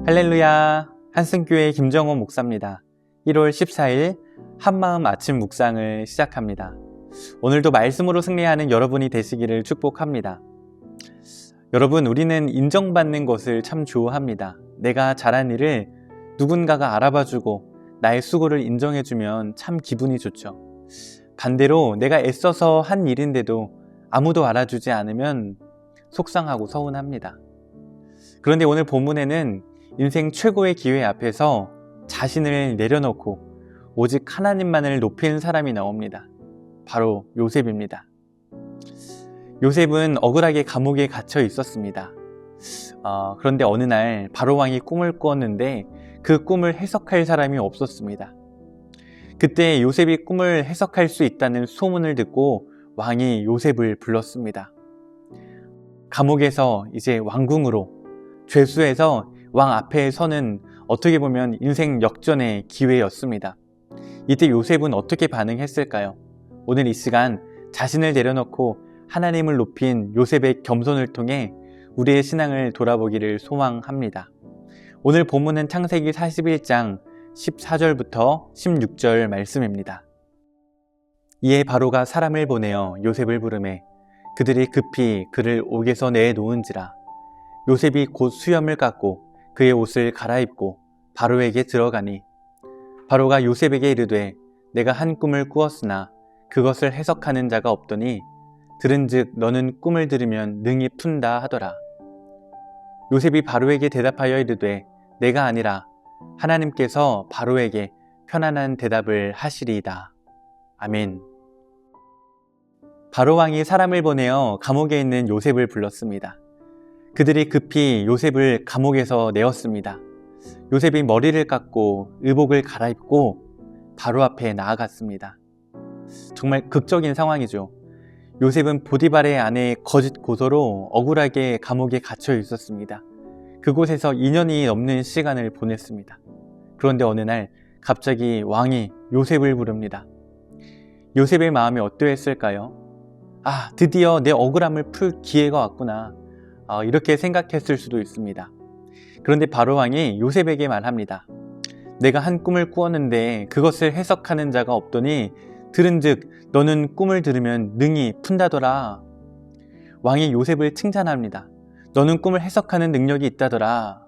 할렐루야, 한승교회 김정호 목사입니다. 1월 14일 한마음 아침 묵상을 시작합니다. 오늘도 말씀으로 승리하는 여러분이 되시기를 축복합니다. 여러분, 우리는 인정받는 것을 참 좋아합니다. 내가 잘한 일을 누군가가 알아봐주고 나의 수고를 인정해주면 참 기분이 좋죠. 반대로 내가 애써서 한 일인데도 아무도 알아주지 않으면 속상하고 서운합니다. 그런데 오늘 본문에는 인생 최고의 기회 앞에서 자신을 내려놓고 오직 하나님만을 높인 사람이 나옵니다. 바로 요셉입니다. 요셉은 억울하게 감옥에 갇혀 있었습니다. 그런데 어느 날 바로왕이 꿈을 꾸었는데 그 꿈을 해석할 사람이 없었습니다. 그때 요셉이 꿈을 해석할 수 있다는 소문을 듣고 왕이 요셉을 불렀습니다. 감옥에서 이제 왕궁으로, 죄수에서 왕 앞에 서는 어떻게 보면 인생 역전의 기회였습니다. 이때 요셉은 어떻게 반응했을까요? 오늘 이 시간 자신을 내려놓고 하나님을 높인 요셉의 겸손을 통해 우리의 신앙을 돌아보기를 소망합니다. 오늘 본문은 창세기 41장 14절부터 16절 말씀입니다. 이에 바로가 사람을 보내어 요셉을 부르매 그들이 급히 그를 옥에서 내놓은지라. 요셉이 곧 수염을 깎고 그의 옷을 갈아입고 바로에게 들어가니 바로가 요셉에게 이르되 내가 한 꿈을 꾸었으나 그것을 해석하는 자가 없더니 들은즉 너는 꿈을 들으면 능히 푼다 하더라. 요셉이 바로에게 대답하여 이르되 내가 아니라 하나님께서 바로에게 편안한 대답을 하시리이다. 아멘. 바로왕이 사람을 보내어 감옥에 있는 요셉을 불렀습니다. 그들이 급히 요셉을 감옥에서 내었습니다. 요셉이 머리를 깎고 의복을 갈아입고 바로 앞에 나아갔습니다. 정말 극적인 상황이죠. 요셉은 보디발의 아내 거짓 고소로 억울하게 감옥에 갇혀 있었습니다. 그곳에서 2년이 넘는 시간을 보냈습니다. 그런데 어느 날 갑자기 왕이 요셉을 부릅니다. 요셉의 마음이 어떠했을까요? 드디어 내 억울함을 풀 기회가 왔구나. 이렇게 생각했을 수도 있습니다. 그런데 바로왕이 요셉에게 말합니다. 내가 한 꿈을 꾸었는데 그것을 해석하는 자가 없더니 들은즉 너는 꿈을 들으면 능히 푼다더라. 왕이 요셉을 칭찬합니다. 너는 꿈을 해석하는 능력이 있다더라.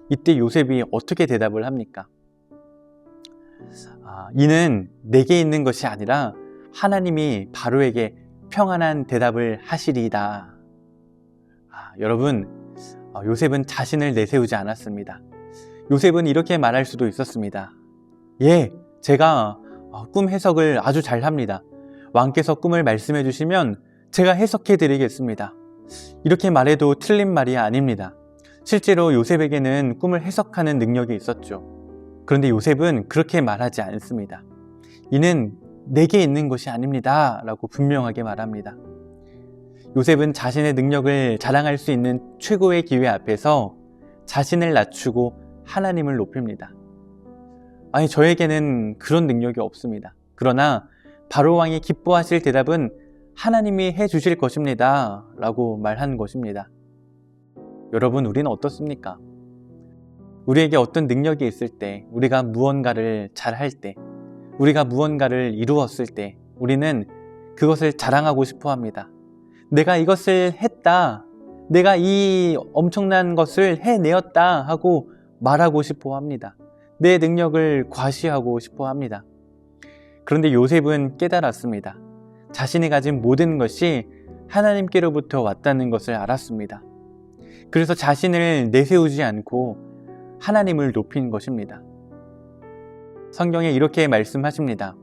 이때 요셉이 어떻게 대답을 합니까? 이는 내게 있는 것이 아니라 하나님이 바로에게 평안한 대답을 하시리이다. 여러분, 요셉은 자신을 내세우지 않았습니다. 요셉은 이렇게 말할 수도 있었습니다. 제가 꿈 해석을 아주 잘합니다. 왕께서 꿈을 말씀해 주시면 제가 해석해 드리겠습니다. 이렇게 말해도 틀린 말이 아닙니다. 실제로 요셉에게는 꿈을 해석하는 능력이 있었죠. 그런데 요셉은 그렇게 말하지 않습니다. 이는 내게 있는 것이 아닙니다. 라고 분명하게 말합니다. 요셉은 자신의 능력을 자랑할 수 있는 최고의 기회 앞에서 자신을 낮추고 하나님을 높입니다. 저에게는 그런 능력이 없습니다. 그러나 바로왕이 기뻐하실 대답은 하나님이 해주실 것입니다. 라고 말한 것입니다. 여러분, 우리는 어떻습니까? 우리에게 어떤 능력이 있을 때, 우리가 무언가를 잘할 때, 우리가 무언가를 이루었을 때 우리는 그것을 자랑하고 싶어 합니다. 내가 이것을 했다, 내가 이 엄청난 것을 해내었다 하고 말하고 싶어 합니다. 내 능력을 과시하고 싶어 합니다. 그런데 요셉은 깨달았습니다. 자신이 가진 모든 것이 하나님께로부터 왔다는 것을 알았습니다. 그래서 자신을 내세우지 않고 하나님을 높인 것입니다. 성경에 이렇게 말씀하십니다.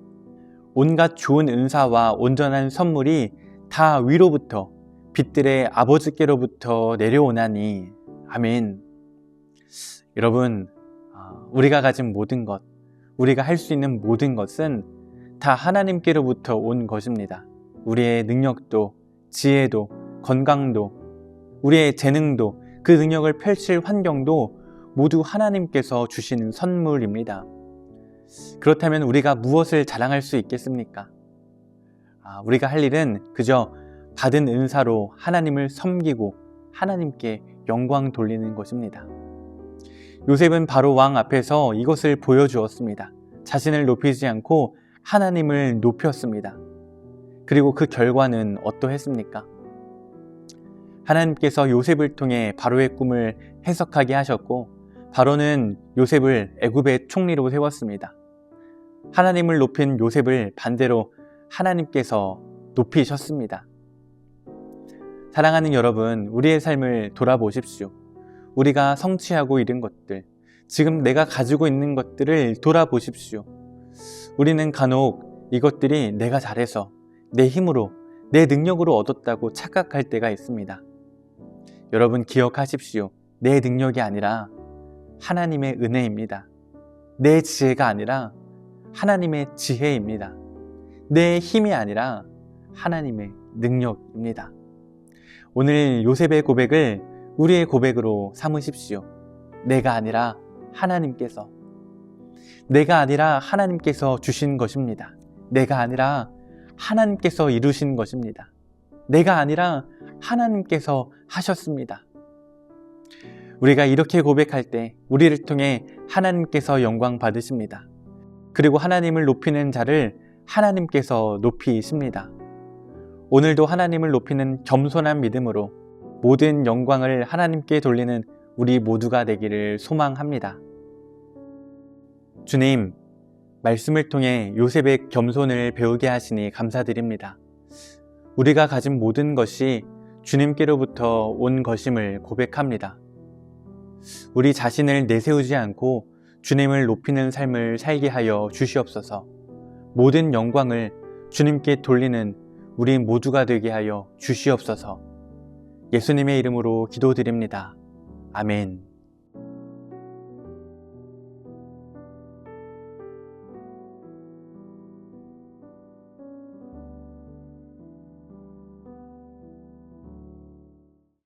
온갖 좋은 은사와 온전한 선물이 다 위로부터 빛들의 아버지께로부터 내려오나니. 아멘. 여러분, 우리가 가진 모든 것, 우리가 할 수 있는 모든 것은 다 하나님께로부터 온 것입니다. 우리의 능력도, 지혜도, 건강도, 우리의 재능도, 그 능력을 펼칠 환경도 모두 하나님께서 주시는 선물입니다. 그렇다면 우리가 무엇을 자랑할 수 있겠습니까? 우리가 할 일은 그저 받은 은사로 하나님을 섬기고 하나님께 영광 돌리는 것입니다. 요셉은 바로 왕 앞에서 이것을 보여주었습니다. 자신을 높이지 않고 하나님을 높였습니다. 그리고 그 결과는 어떠했습니까? 하나님께서 요셉을 통해 바로의 꿈을 해석하게 하셨고, 바로는 요셉을 애굽의 총리로 세웠습니다. 하나님을 높인 요셉을 반대로 하나님께서 높이셨습니다. 사랑하는 여러분, 우리의 삶을 돌아보십시오. 우리가 성취하고 이룬 것들, 지금 내가 가지고 있는 것들을 돌아보십시오. 우리는 간혹 이것들이 내가 잘해서, 내 힘으로, 내 능력으로 얻었다고 착각할 때가 있습니다. 여러분 기억하십시오. 내 능력이 아니라 하나님의 은혜입니다. 내 지혜가 아니라 하나님의 지혜입니다. 내 힘이 아니라 하나님의 능력입니다. 오늘 요셉의 고백을 우리의 고백으로 삼으십시오. 내가 아니라 하나님께서, 내가 아니라 하나님께서 주신 것입니다. 내가 아니라 하나님께서 이루신 것입니다. 내가 아니라 하나님께서 하셨습니다. 우리가 이렇게 고백할 때 우리를 통해 하나님께서 영광 받으십니다. 그리고 하나님을 높이는 자를 하나님께서 높이십니다. 오늘도 하나님을 높이는 겸손한 믿음으로 모든 영광을 하나님께 돌리는 우리 모두가 되기를 소망합니다. 주님, 말씀을 통해 요셉의 겸손을 배우게 하시니 감사드립니다. 우리가 가진 모든 것이 주님께로부터 온 것임을 고백합니다. 우리 자신을 내세우지 않고 주님을 높이는 삶을 살게 하여 주시옵소서. 모든 영광을 주님께 돌리는 우리 모두가 되게 하여 주시옵소서. 예수님의 이름으로 기도드립니다. 아멘.